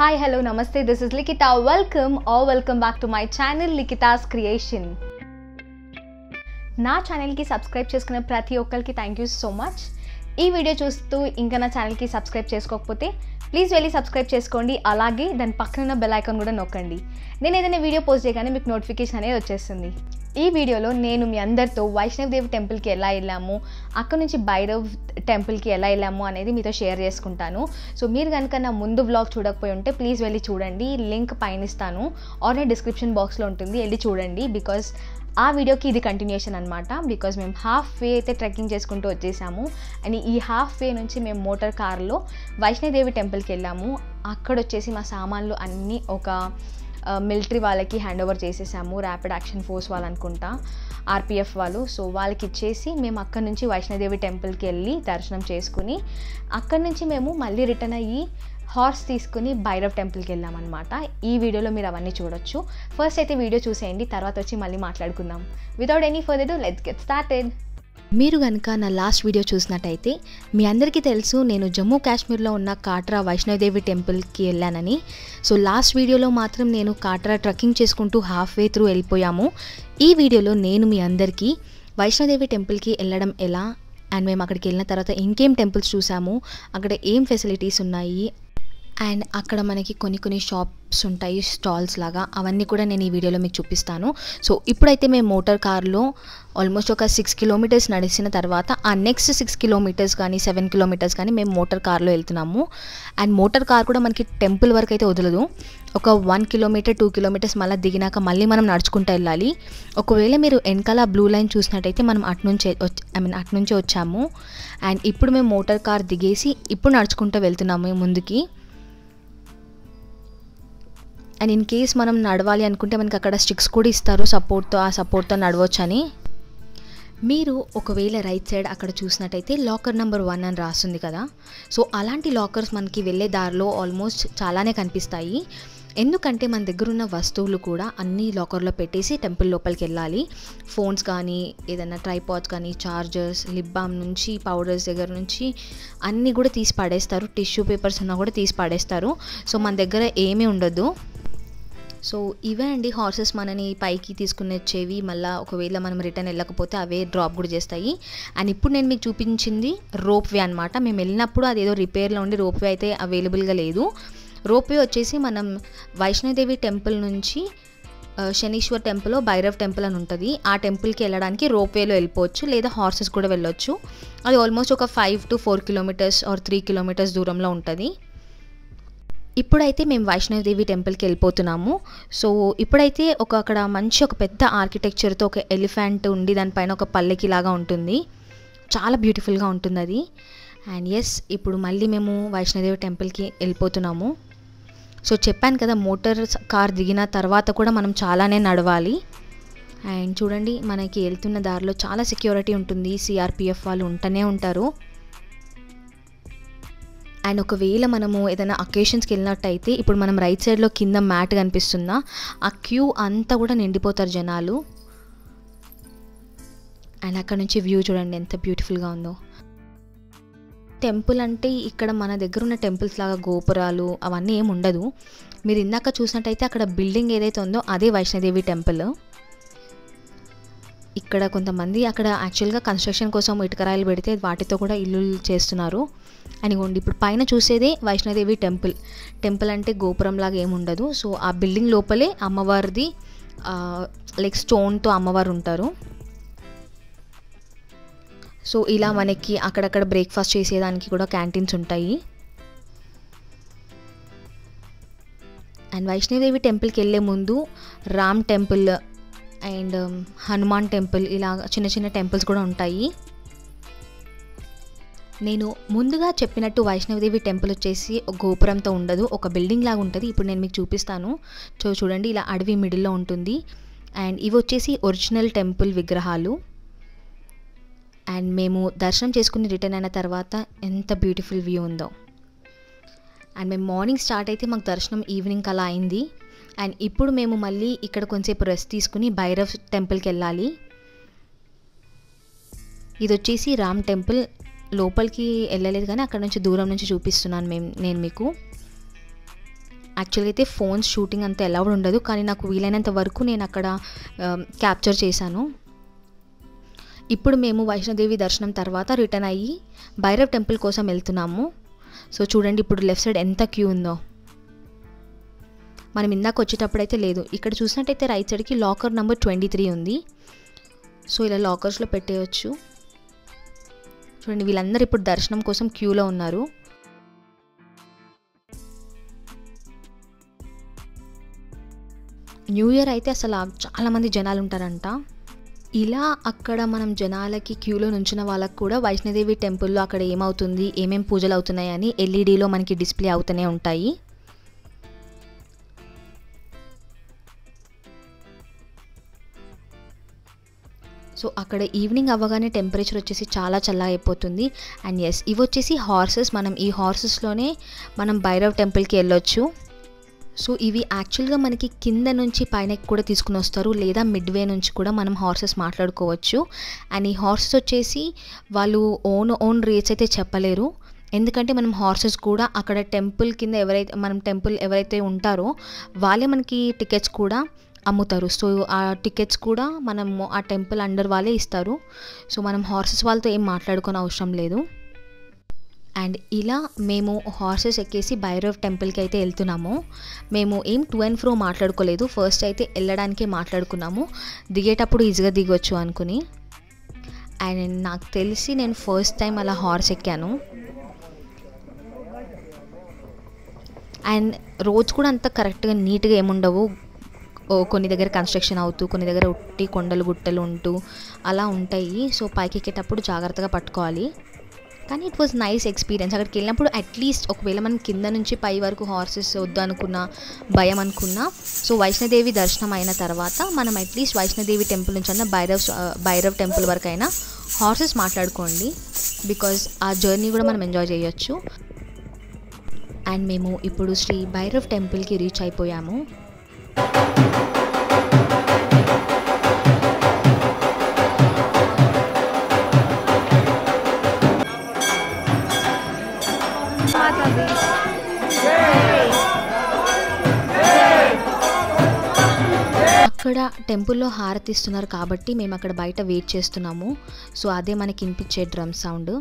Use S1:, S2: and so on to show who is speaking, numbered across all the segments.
S1: Hi, hello, namaste. This is Likita. Welcome back to my channel Likita's Creation. నా ఛానల్కి subscribe చేసుకునే ప్రతి ఒక్కరికి థ్యాంక్ యూ సో మచ్. ఈ వీడియో చూస్తూ ఇంకా నా ఛానల్కి సబ్స్క్రైబ్ చేసుకోకపోతే ప్లీజ్ వెళ్ళి సబ్స్క్రైబ్ చేసుకోండి. అలాగే దాని పక్కన ఉన్న బెల్ ఐకాన్ కూడా నొక్కండి. నేను ఏదైనా వీడియో పోస్ట్ చేయగానే మీకు నోటిఫికేషన్ అనేది వచ్చేస్తుంది. ఈ వీడియోలో నేను మీ అందరితో వైష్ణవ్ దేవి టెంపుల్కి ఎలా వెళ్ళాము, అక్కడ నుంచి భైరవ్ టెంపుల్కి ఎలా వెళ్ళాము అనేది మీతో షేర్ చేసుకుంటాను. సో మీరు కనుక నా ముందు వ్లాగ్ చూడకపోయి ఉంటే ప్లీజ్ వెళ్ళి చూడండి. లింక్ పైన ఇస్తాను ఆర్ డిస్క్రిప్షన్ బాక్స్లో ఉంటుంది, వెళ్ళి చూడండి. బికాస్ ఆ వీడియోకి ఇది కంటిన్యూషన్ అనమాట. బికాజ్ మేము హాఫ్ వే అయితే ట్రెక్కింగ్ చేసుకుంటూ వచ్చేసాము. అండ్ ఈ హాఫ్ వే నుంచి మేము మోటార్ కార్లో వైష్ణోదేవి టెంపుల్కి వెళ్ళాము. అక్కడ వచ్చేసి మా సామాన్లు అన్నీ ఒక మిలిటరీ వాళ్ళకి హ్యాండ్ ఓవర్ చేసేసాము. ర్యాపిడ్ యాక్షన్ ఫోర్స్ వాళ్ళు అనుకుంటా, ఆర్పిఎఫ్ వాళ్ళు. సో వాళ్ళకి ఇచ్చేసి మేము అక్కడ నుంచి వైష్ణోదేవి టెంపుల్కి వెళ్ళి దర్శనం చేసుకుని అక్కడ నుంచి మేము మళ్ళీ రిటర్న్ అయ్యి హార్స్ తీసుకుని భైరవ్ టెంపుల్కి వెళ్ళామన్నమాట. ఈ వీడియోలో మీరు అవన్నీ చూడొచ్చు. ఫస్ట్ అయితే వీడియో చూసేయండి, తర్వాత వచ్చి మళ్ళీ మాట్లాడుకుందాం. Without any further do let's get started. మీరు కనుక నా లాస్ట్ వీడియో చూసినట్టయితే మీ అందరికీ తెలుసు నేను జమ్మూ కాశ్మీర్లో ఉన్న కాట్రా వైష్ణోదేవి టెంపుల్కి వెళ్ళానని. సో లాస్ట్ వీడియోలో మాత్రం నేను కాట్రా ట్రెక్కింగ్ చేసుకుంటూ హాఫ్ వే త్రూ వెళ్ళిపోయాము. ఈ వీడియోలో నేను మీ అందరికీ వైష్ణోదేవి టెంపుల్కి వెళ్ళడం ఎలా, అండ్ మేము అక్కడికి వెళ్ళిన తర్వాత ఇంకేం టెంపుల్స్ చూసాము, అక్కడ ఏం ఫెసిలిటీస్ ఉన్నాయి, అండ్ అక్కడ మనకి కొన్ని షాప్స్ ఉంటాయి, స్టాల్స్ లాగా, అవన్నీ కూడా నేను ఈ వీడియోలో మీకు చూపిస్తాను. సో ఇప్పుడైతే మేము మోటార్ కార్లో ఆల్మోస్ట్ ఒక 6 కిలోమీటర్స్ నడిచిన తర్వాత ఆ నెక్స్ట్ 6 కిలోమీటర్స్ కానీ 7 కిలోమీటర్స్ కానీ మేము మోటార్ కార్లో వెళ్తున్నాము. అండ్ మోటార్ కార్ కూడా మనకి టెంపుల్ వరకు అయితే వదలదు. ఒక 1 కిలోమీటర్ 2 కిలోమీటర్స్ మళ్ళీ దిగినాక మళ్ళీ మనం నడుచుకుంటూ వెళ్ళాలి. ఒకవేళ మీరు వెనకాల బ్లూ లైన్ చూసినట్టయితే మనం అటు నుంచే వచ్చాము. అండ్ ఇప్పుడు మేము మోటార్ కార్ దిగేసి ఇప్పుడు నడుచుకుంటూ వెళ్తున్నాము ముందుకి. అండ్ ఇన్ కేస్ మనం నడవాలి అనుకుంటే మనకి అక్కడ స్టిక్స్ కూడా ఇస్తారు సపోర్ట్తో, ఆ సపోర్ట్తో నడవచ్చు అని. మీరు ఒకవేళ రైట్ సైడ్ అక్కడ చూసినట్టయితే లాకర్ నెంబర్ 1 అని రాస్తుంది కదా. సో అలాంటి లాకర్స్ మనకి వెళ్ళే దారిలో ఆల్మోస్ట్ చాలానే కనిపిస్తాయి. ఎందుకంటే మన దగ్గర ఉన్న వస్తువులు కూడా అన్ని లాకర్లో పెట్టేసి టెంపుల్ లోపలికి వెళ్ళాలి. ఫోన్స్ కానీ, ఏదైనా ట్రైపాడ్స్ కానీ, చార్జర్స్, లిప్ బామ్ నుంచి పౌడర్స్ దగ్గర నుంచి అన్నీ కూడా తీసి పడేస్తారు. టిష్యూ పేపర్స్ ఉన్నా కూడా తీసి పడేస్తారు. సో మన దగ్గర ఏమీ ఉండదు. సో ఇవే అండి హార్సెస్ మనని పైకి తీసుకుని వచ్చేవి. మళ్ళీ ఒకవేళ మనం రిటర్న్ వెళ్ళకపోతే అవే డ్రాప్ కూడా చేస్తాయి. అండ్ ఇప్పుడు నేను మీకు చూపించింది రోప్ వే అనమాట. మేము వెళ్ళినప్పుడు అదేదో రిపేర్లో ఉండి రోప్ వే అయితే అవైలబుల్గా లేదు. రోప్ వే వచ్చేసి మనం వైష్ణోదేవి టెంపుల్ నుంచి శనీశ్వర్ టెంపుల్, భైరవ్ టెంపుల్ అని ఉంటుంది. ఆ టెంపుల్కి వెళ్ళడానికి రోప్ వేలో వెళ్ళిపోవచ్చు, లేదా హార్సెస్ కూడా వెళ్ళొచ్చు. అది ఆల్మోస్ట్ ఒక 5 to 4 కిలోమీటర్స్ ఆర్ 3 కిలోమీటర్స్ దూరంలో ఉంటుంది. ఇప్పుడైతే మేము వైష్ణోదేవి టెంపుల్కి వెళ్ళిపోతున్నాము. సో ఇప్పుడైతే అక్కడ ఒక పెద్ద ఆర్కిటెక్చర్తో ఒక ఎలిఫెంట్ ఉండి దానిపైన ఒక పల్లెకి లాగా ఉంటుంది. చాలా బ్యూటిఫుల్గా ఉంటుంది అది. అండ్ ఎస్, ఇప్పుడు మళ్ళీ మేము వైష్ణోదేవి టెంపుల్కి వెళ్ళిపోతున్నాము. సో చెప్పాను కదా, మోటార్ కార్ దిగిన తర్వాత కూడా మనం చాలానే నడవాలి. అండ్ చూడండి, మనకి వెళ్తున్న దారిలో చాలా సెక్యూరిటీ ఉంటుంది. సిఆర్పిఎఫ్ వాళ్ళు ఉంటూనే ఉంటారు. అండ్ ఒకవేళ మనము ఏదైనా అకేషన్స్కి వెళ్ళినట్టయితే ఇప్పుడు మనం రైట్ సైడ్లో కింద మ్యాట్ కనిపిస్తుందా, ఆ క్యూ అంతా కూడా నిండిపోతారు జనాలు. అండ్ అక్కడ నుంచి వ్యూ చూడండి ఎంత బ్యూటిఫుల్గా ఉందో. టెంపుల్ అంటే ఇక్కడ మన దగ్గర ఉన్న టెంపుల్స్ లాగా గోపురాలు అవన్నీ ఏమి ఉండదు. మీరు ఇందాక చూసినట్టయితే అక్కడ బిల్డింగ్ ఏదైతే ఉందో అదే వైష్ణోదేవి టెంపుల్. ఇక్కడ కొంతమంది అక్కడ యాక్చువల్గా కన్స్ట్రక్షన్ కోసం ఇటుకరాయిలు పెడితే వాటితో కూడా ఇల్లు చేస్తున్నారు. అనిగోండి, ఇప్పుడు పైన చూసేదే వైష్ణోదేవి టెంపుల్. టెంపుల్ అంటే గోపురం లాగా ఏమి ఉండదు. సో ఆ బిల్డింగ్ లోపలే అమ్మవారిది లైక్ స్టోన్తో అమ్మవారు ఉంటారు. సో ఇలా మనకి అక్కడక్కడ బ్రేక్ఫాస్ట్ చేసేదానికి కూడా క్యాంటీన్స్ ఉంటాయి. అండ్ వైష్ణోదేవి టెంపుల్కి వెళ్ళే ముందు Ram temple and Hanuman temple ఇలా చిన్న టెంపుల్స్ కూడా ఉంటాయి. నేను ముందుగా చెప్పినట్టు వైష్ణోదేవి టెంపుల్ వచ్చేసి ఒక గోపురంతో ఉండదు, ఒక బిల్డింగ్ లాగా ఉంటుంది. ఇప్పుడు నేను మీకు చూపిస్తాను. సో చూడండి, ఇలా అడవి మిడిల్లో ఉంటుంది. అండ్ ఇవి వచ్చేసి ఒరిజినల్ టెంపుల్ విగ్రహాలు. అండ్ మేము దర్శనం చేసుకుని రిటర్న్ అయిన తర్వాత ఎంత బ్యూటిఫుల్ వ్యూ ఉందో. అండ్ మేము మార్నింగ్ స్టార్ట్ అయితే మాకు దర్శనం ఈవినింగ్ అలా అయింది. అండ్ ఇప్పుడు మేము మళ్ళీ ఇక్కడ కొంచెంసేపు రెస్ట్ తీసుకుని భైరవ్ టెంపుల్కి వెళ్ళాలి. ఇది వచ్చేసి రామ్ టెంపుల్. లోపలికి వెళ్ళలేదు కానీ అక్కడ నుంచి దూరం నుంచి చూపిస్తున్నాను నేను మీకు. యాక్చువల్గా అయితే ఫోన్స్ షూటింగ్ అంత అలౌడ్ ఉండదు, కానీ నాకు వీలైనంత వరకు నేను అక్కడ క్యాప్చర్ చేశాను. ఇప్పుడు మేము వైష్ణోదేవి దర్శనం తర్వాత రిటర్న్ అయ్యి భైరవ్ టెంపుల్ కోసం వెళ్తున్నాము. సో చూడండి ఇప్పుడు లెఫ్ట్ సైడ్ ఎంత క్యూ ఉందో. మనం ఇందాక వచ్చేటప్పుడు అయితే లేదు. ఇక్కడ చూసినట్టయితే రైట్ సైడ్కి లాకర్ నెంబర్ 23 ఉంది. సో ఇలా లాకర్స్లో పెట్టేయచ్చు. చూడండి వీళ్ళందరూ ఇప్పుడు దర్శనం కోసం క్యూలో ఉన్నారు. న్యూ ఇయర్ అయితే అసలు చాలామంది జనాలు ఉంటారంట. ఇలా అక్కడ మనం జనాలకి క్యూలో నుంచిన వాళ్ళకు కూడా వైష్ణోదేవి టెంపుల్లో అక్కడ ఏమవుతుంది, ఏమేం పూజలు అవుతున్నాయి అని ఎల్ఈడీలో మనకి డిస్ప్లే అవుతూనే ఉంటాయి. సో అక్కడ ఈవినింగ్ అవ్వగానే టెంపరేచర్ వచ్చేసి చాలా చల్లగా అయిపోతుంది. అండ్ ఎస్, ఇవి వచ్చేసి హార్సెస్. మనం ఈ హార్సెస్లోనే మనం భైరవ్ టెంపుల్కి వెళ్ళొచ్చు. సో ఇవి యాక్చువల్గా మనకి కింద నుంచి పైనకి కూడా తీసుకుని వస్తారు, లేదా మిడ్వే నుంచి కూడా మనం హార్సెస్ మాట్లాడుకోవచ్చు. అండ్ ఈ హార్సెస్ వచ్చేసి వాళ్ళు ఓన్ రేట్స్ అయితే చెప్పలేరు, ఎందుకంటే మనం హార్సెస్ కూడా అక్కడ టెంపుల్ కింద ఎవరైతే ఉంటారో వాళ్ళే మనకి టికెట్స్ కూడా అమ్ముతారు. సో ఆ టికెట్స్ కూడా మనము ఆ టెంపుల్ అండర్ వాళ్ళే ఇస్తారు. సో మనం హార్సెస్ వాళ్ళతో ఏం మాట్లాడుకోని అవసరం లేదు. అండ్ ఇలా మేము హార్సెస్ ఎక్కేసి భైరవ్ టెంపుల్కి అయితే వెళ్తున్నాము. మేము ఏం టు అండ్ ఫ్రో మాట్లాడుకోలేదు, ఫస్ట్ అయితే వెళ్ళడానికే మాట్లాడుకున్నాము, దిగేటప్పుడు ఈజీగా దిగొచ్చు అనుకుని. అండ్ నాకు తెలిసి నేను ఫస్ట్ టైం అలా హార్స్ ఎక్కాను. అండ్ రోడ్స్ కూడా అంత కరెక్ట్గా నీట్గా ఏముండవు. కొన్ని దగ్గర కన్స్ట్రక్షన్ అవుతూ, కొన్ని దగ్గర ఉట్టి కొండలు గుట్టలు ఉంటూ అలా ఉంటాయి. సో పైకి ఎక్కేటప్పుడు జాగ్రత్తగా పట్టుకోవాలి. కానీ ఇట్ వాజ్ నైస్ ఎక్స్పీరియన్స్. అక్కడికి వెళ్ళినప్పుడు అట్లీస్ట్ ఒకవేళ మనం కింద నుంచి పై వరకు హార్సెస్ వద్దు అనుకున్నా, భయం అనుకున్నా, సో వైష్ణోదేవి దర్శనం అయిన తర్వాత మనం అట్లీస్ట్ వైష్ణోదేవి టెంపుల్ నుంచి అన్న భైరవ్ టెంపుల్ వరకు అయినా హార్సెస్ మాట్లాడుకోండి, బికాజ్ ఆ జర్నీ కూడా మనం ఎంజాయ్ చేయొచ్చు. అండ్ మేము ఇప్పుడు శ్రీ భైరవ్ టెంపుల్కి రీచ్ అయిపోయాము. అక్కడ టెంపుల్లో హారతి ఇస్తున్నారు కాబట్టి మేము అక్కడ బయట వెయిట్ చేస్తున్నాము. సో అదే మనకి వినిపించే డ్రమ్ సౌండ్.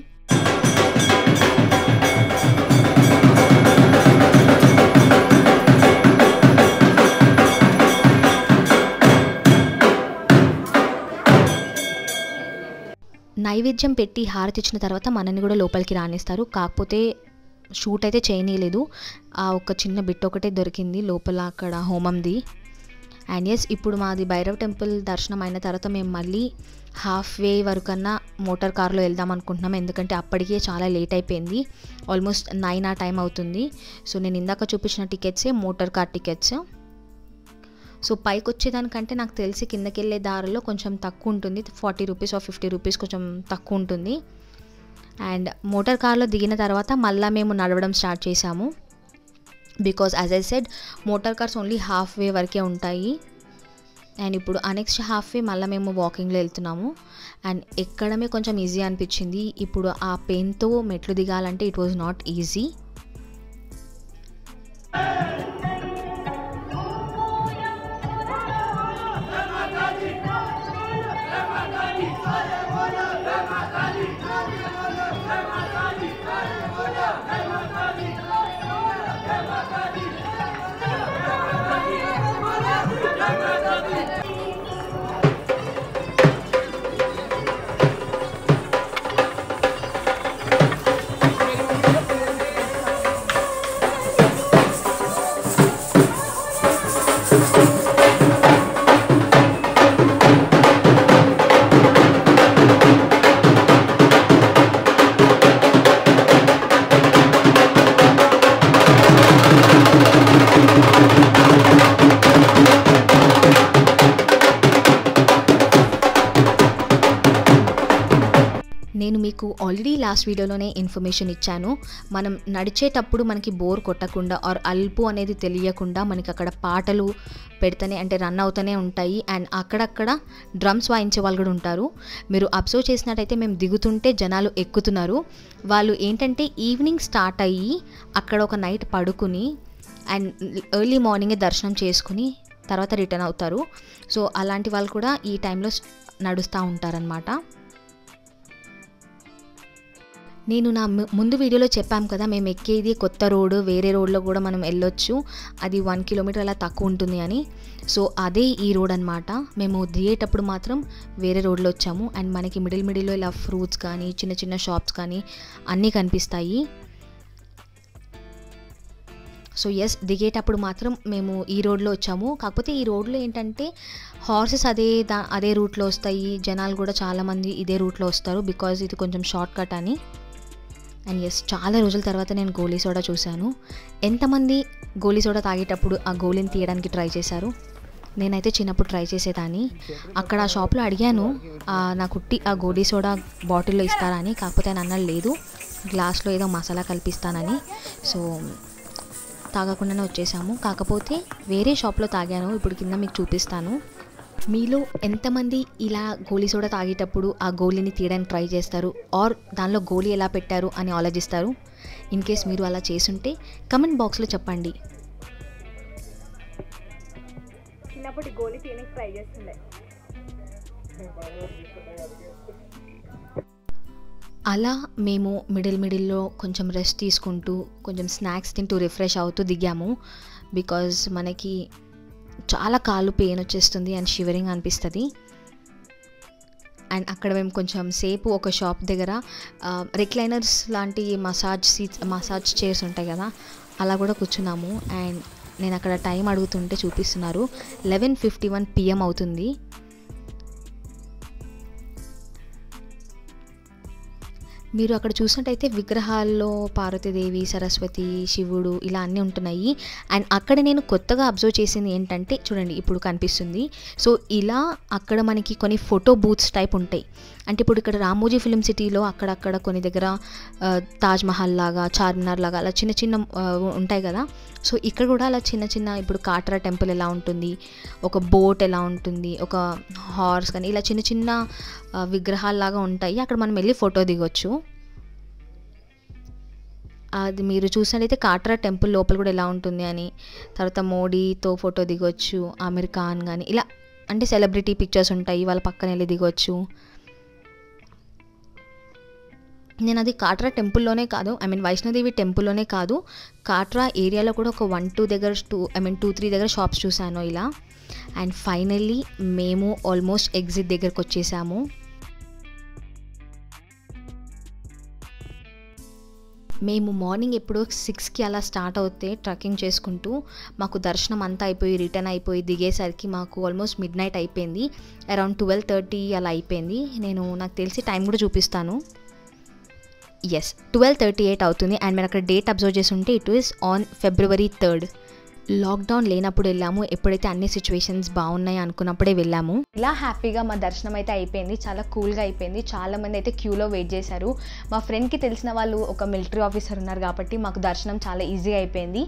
S1: నైవేద్యం పెట్టి హారతి ఇచ్చిన తర్వాత మనల్ని కూడా లోపలికి రానిస్తారు. కాకపోతే షూట్ అయితే చేయనీయలేదు, ఆ ఒక చిన్న బిట్ ఒకటే దొరికింది లోపల అక్కడ హోమంది. అండ్ ఎస్, ఇప్పుడు మాది భైరవ్ టెంపుల్ దర్శనం అయిన తర్వాత మేము మళ్ళీ హాఫ్ వే వరకన్నా మోటార్ కార్లో వెళ్దాం అనుకుంటున్నాం, ఎందుకంటే అప్పటికే చాలా లేట్ అయిపోయింది. ఆల్మోస్ట్ 9 ఆ టైం అవుతుంది. సో నేను ఇందాక చూపించిన టికెట్సే మోటార్ కార్ టికెట్స్. సో పైకి వచ్చేదానికంటే నాకు తెలిసి కిందకి వెళ్ళే దారిలో కొంచెం తక్కువ ఉంటుంది, 40 రూపీస్ ఆర్ 50 రూపీస్ కొంచెం తక్కువ ఉంటుంది. అండ్ మోటార్ కార్లో దిగిన తర్వాత మళ్ళీ మేము నడవడం స్టార్ట్ చేసాము, because as I said motor cars only half వే వరకే ఉంటాయి. అండ్ ఇప్పుడు ఆ నెక్స్ట్ హాఫ్ వే మళ్ళీ మేము వాకింగ్లో వెళ్తున్నాము. అండ్ ఎక్కడమే కొంచెం ఈజీ అనిపించింది. ఇప్పుడు ఆ పెయిన్తో మెట్లు దిగాలంటే ఇట్ వాజ్ నాట్ ఈజీ. నేను మీకు ఆల్రెడీ లాస్ట్ వీడియోలోనే ఇన్ఫర్మేషన్ ఇచ్చాను. మనం నడిచేటప్పుడు మనకి బోర్ కొట్టకుండా ఆర్ అల్పు అనేది తెలియకుండా మనకి అక్కడ పాటలు పెడితేనే అంటే రన్ అవుతూనే ఉంటాయి. అండ్ అక్కడక్కడ డ్రమ్స్ వాయించే వాళ్ళు కూడా ఉంటారు. మీరు అబ్జర్వ్ చేసినట్టయితే మేము దిగుతుంటే జనాలు ఎక్కుతున్నారు. వాళ్ళు ఏంటంటే ఈవినింగ్ స్టార్ట్ అయ్యి అక్కడ ఒక నైట్ పడుకుని
S2: అండ్ ఎర్లీ మార్నింగే దర్శనం చేసుకుని తర్వాత రిటర్న్ అవుతారు. సో అలాంటి వాళ్ళు కూడా ఈ టైంలో నడుస్తూ ఉంటారనమాట. నేను నా ముందు వీడియోలో చెప్పాము కదా, మేము ఎక్కేది కొత్త రోడ్డు, వేరే రోడ్లో కూడా మనం వెళ్ళొచ్చు, అది 1 కిలోమీటర్ అలా తక్కువ ఉంటుంది అని. సో అదే ఈ రోడ్ అనమాట. మేము దిగేటప్పుడు మాత్రం వేరే రోడ్లో వచ్చాము. అండ్ మనకి మిడిల్లో ఇలా ఫ్రూట్స్ కానీ చిన్న చిన్న షాప్స్ కానీ అన్నీ కనిపిస్తాయి. సో ఎస్, దిగేటప్పుడు మాత్రం మేము ఈ రోడ్లో వచ్చాము. కాకపోతే ఈ రోడ్లో ఏంటంటే హార్సెస్ అదే రూట్లో వస్తాయి, జనాలు కూడా చాలామంది ఇదే రూట్లో వస్తారు, బికాజ్ ఇది కొంచెం షార్ట్ కట్ అని. అండ్ ఎస్, చాలా రోజుల తర్వాత నేను గోలీ సోడా చూశాను. ఎంతమంది గోలీ సోడా తాగేటప్పుడు ఆ గోలీని తీయడానికి ట్రై చేశారు? నేనైతే చిన్నప్పుడు ట్రై చేసేదాన్ని. అక్కడ ఆ షాప్లో అడిగాను నాకు ఆ గోలీ సోడా బాటిల్లో ఇస్తారా అని. కాకపోతే ఆయన అన్నాడు లేదు, గ్లాస్లో ఏదో మసాలా కల్పిస్తానని. సో తాగకుండానే వచ్చేసాము. కాకపోతే వేరే షాప్లో తాగాను, ఇప్పుడు కింద మీకు చూపిస్తాను. మీలో ఎంతమంది ఇలా గోలీ సోడా తాగేటప్పుడు ఆ గోలీని తీయడానికి ట్రై చేస్తారు, ఆర్ దానిలో గోలీ ఎలా పెట్టారు అని ఆలోచిస్తారు? ఇన్ కేస్ మీరు అలా చేసుంటే కమెంట్ బాక్స్లో చెప్పండి.
S1: చిన్నప్పుడు గోలీ తీయడానికి ట్రై చేస్తుండే.
S2: అలా మేము మిడిల్లో కొంచెం రెస్ట్ తీసుకుంటూ కొంచెం స్నాక్స్ తింటూ రిఫ్రెష్ అవుతూ దిగాము. బికాజ్ మనకి చాలా కాళ్ళు పెయిన్ వచ్చేస్తుంది అండ్ షివరింగ్ అనిపిస్తుంది. అండ్ అక్కడ మేము కొంచెం సేపు ఒక షాప్ దగ్గర రిక్లైనర్స్ లాంటి మసాజ్ చైర్స్ ఉంటాయి కదా, అలా కూడా కూర్చున్నాము. అండ్ నేను అక్కడ టైం అడుగుతుంటే చూపిస్తున్నారు 11:51 PM అవుతుంది. మీరు అక్కడ చూసినట్టయితే విగ్రహాల్లో పార్వతీదేవి, సరస్వతి, శివుడు ఇలా అన్నీ ఉంటున్నాయి. అండ్ అక్కడ నేను కొత్తగా అబ్జర్వ్ చేసింది ఏంటంటే, చూడండి ఇప్పుడు కనిపిస్తుంది. సో ఇలా అక్కడ మనకి కొన్ని ఫోటో బూత్స్ టైప్ ఉంటాయి. అంటే ఇప్పుడు ఇక్కడ రామోజీ ఫిలిం సిటీలో అక్కడక్కడ కొన్ని దగ్గర తాజ్మహల్ లాగా, చార్మినార్ లాగా అలా చిన్న చిన్న ఉంటాయి కదా. సో ఇక్కడ కూడా అలా చిన్న చిన్న, ఇప్పుడు కాట్రా టెంపుల్ ఎలా ఉంటుంది, ఒక బోట్ ఎలా ఉంటుంది, ఒక హార్స్ కానీ ఇలా చిన్న చిన్న విగ్రహాల్లాగా ఉంటాయి. అక్కడ మనం వెళ్ళి ఫోటో దిగొచ్చు. అది మీరు చూసినట్లయితే కాట్రా టెంపుల్ లోపల కూడా ఎలా ఉంటుంది అని. తర్వాత మోడీతో ఫోటో దిగొచ్చు, ఆమిర్ ఖాన్ కానీ ఇలా, అంటే సెలబ్రిటీ పిక్చర్స్ ఉంటాయి, వాళ్ళ పక్కన వెళ్ళి దిగొచ్చు. నేను అది కాట్రా టెంపుల్లోనే కాదు, వైష్ణోదేవి టెంపుల్లోనే కాదు, కాట్రా ఏరియాలో కూడా ఒక 2-3 దగ్గర షాప్స్ చూశాను ఇలా. అండ్ ఫైనల్లీ మేము ఆల్మోస్ట్ ఎగ్జిట్ దగ్గరకు వచ్చేసాము. మేము మార్నింగ్ ఎప్పుడో 6కి అలా స్టార్ట్ అవుతే ట్రెక్కింగ్ చేసుకుంటూ మాకు దర్శనం అంతా అయిపోయి రిటర్న్ అయిపోయి దిగేసరికి మాకు ఆల్మోస్ట్ మిడ్నైట్ అయిపోయింది. అరౌండ్ 12:30 అలా అయిపోయింది. నాకు తెలిసి టైం కూడా చూపిస్తాను. ఎస్, 12:38 అవుతుంది. అండ్ మీరు అక్కడ డేట్ అబ్జర్వ్ చేసి ఉంటే it is on February 3rd. Lockdown లేనప్పుడు వెళ్ళాము, ఎప్పుడైతే అన్ని సిచ్యువేషన్స్ బాగున్నాయి అనుకున్నప్పుడే వెళ్ళాము.
S1: ఇలా హ్యాపీగా మా దర్శనం అయితే అయిపోయింది, చాలా కూల్గా అయిపోయింది. చాలామంది అయితే క్యూలో వెయిట్ చేశారు. మా ఫ్రెండ్కి తెలిసిన వాళ్ళు ఒక మిలిటరీ ఆఫీసర్ ఉన్నారు కాబట్టి మాకు దర్శనం చాలా ఈజీగా అయిపోయింది.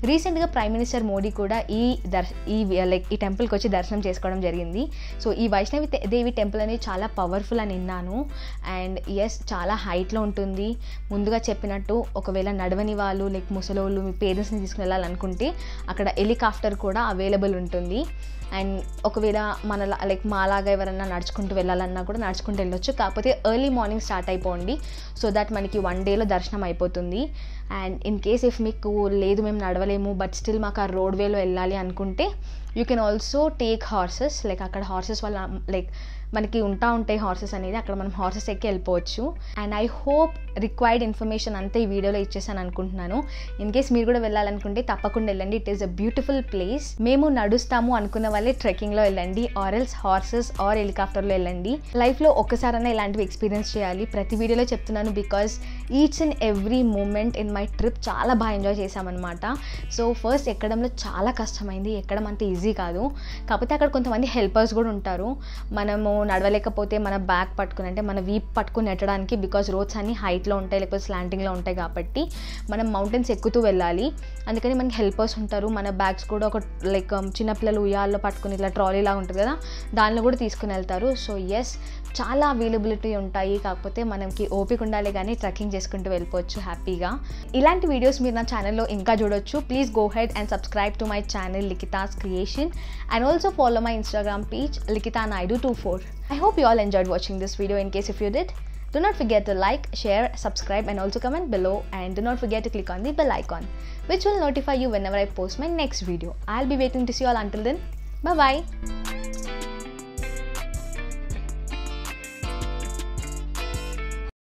S1: రీసెంట్గా ప్రైమ్ మినిస్టర్ మోడీ కూడా ఈ టెంపుల్కి వచ్చి దర్శనం చేసుకోవడం జరిగింది. సో ఈ వైష్ణవి దేవి టెంపుల్ అనేది చాలా పవర్ఫుల్ అని విన్నాను. అండ్ ఎస్, చాలా హైట్లో ఉంటుంది. ముందుగా చెప్పినట్టు ఒకవేళ నడవని వాళ్ళు ముసలోళ్ళు మీ పేరెంట్స్ని తీసుకుని వెళ్ళాలనుకుంటే అక్కడ హెలికాప్టర్ కూడా అవైలబుల్ ఉంటుంది. అండ్ ఒకవేళ మాలాగా ఎవరన్నా నడుచుకుంటూ వెళ్ళాలన్నా కూడా నడుచుకుంటూ వెళ్ళొచ్చు. కాకపోతే ఎర్లీ మార్నింగ్ స్టార్ట్ అయిపోండి, సో దట్ మనకి 1 డేలో దర్శనం అయిపోతుంది. అండ్ ఇన్ కేస్ ఇఫ్ మీకు లేదు మేము నడవలేము బట్ స్టిల్ మాకు ఆ రోడ్ వేలో వెళ్ళాలి అనుకుంటే you can also take horses. అక్కడ హార్సెస్ వల్ల మనకి ఉంటాయి హార్సెస్ అనేది, అక్కడ మనం హార్సెస్ ఎక్కి వెళ్ళిపోవచ్చు. And I hope required information అంతా ఈ వీడియోలో ఇచ్చేసాను అనుకుంటున్నాను. ఇన్ కేస్ మీరు కూడా వెళ్ళాలనుకుంటే తప్పకుండా వెళ్ళండి. It is a beautiful place. మేము నడుస్తాము అనుకున్న వాళ్ళే ట్రెక్కింగ్లో వెళ్ళండి, ఆర్ఎల్స్ హార్సెస్ ఆర్ హెలికాప్టర్లో వెళ్ళండి. లైఫ్లో ఒక్కసారైనా ఇలాంటివి ఎక్స్పీరియన్స్ చేయాలి. ప్రతి వీడియోలో చెప్తున్నాను because each and every moment in my trip చాలా బాగా ఎంజాయ్ చేశామన్నమాట. సో ఫస్ట్ ఎక్కడంలో చాలా కష్టమైంది, ఎక్కడం అంత ఈజీ కాదు. కాకపోతే అక్కడ కొంతమంది హెల్పర్స్ కూడా ఉంటారు. మనము నడవలేకపోతే మన బ్యాగ్ పట్టుకుని, అంటే మన వీప్ పట్టుకుని నెట్టడానికి, బికాజ్ రోడ్స్ అన్ని హైట్లో ఉంటాయి లేకపోతే స్లాంటింగ్లో ఉంటాయి కాబట్టి మనం మౌంటైన్స్ ఎక్కుతూ వెళ్ళాలి. అందుకని మనకి హెల్పర్స్ ఉంటారు. మన బ్యాగ్స్ కూడా ఒక చిన్నపిల్లలు ఉయ్యాల్లో పట్టుకుని ఇట్లా ట్రాలీ లాగా ఉంటుంది కదా, దానిలో కూడా తీసుకుని వెళ్తారు. సో ఎస్, చాలా అవైలబిలిటీ ఉంటాయి. కాకపోతే మనకి ఓపిక ఉండాలి కానీ ట్రెక్కింగ్ చేసుకుంటూ వెళ్ళిపోవచ్చు హ్యాపీగా. ఇలాంటి వీడియోస్ మీరు నా ఛానల్లో ఇంకా చూడొచ్చు. Please go ahead and subscribe to my channel Likhita's creation and also follow my Instagram page likhita.naidu24. I hope you all enjoyed watching this video. In case if you did, do not forget to like, share, subscribe and also comment below, and do not forget to click on the bell icon which will notify you whenever I post my next video. I'll be waiting to see you all. Until then, bye bye.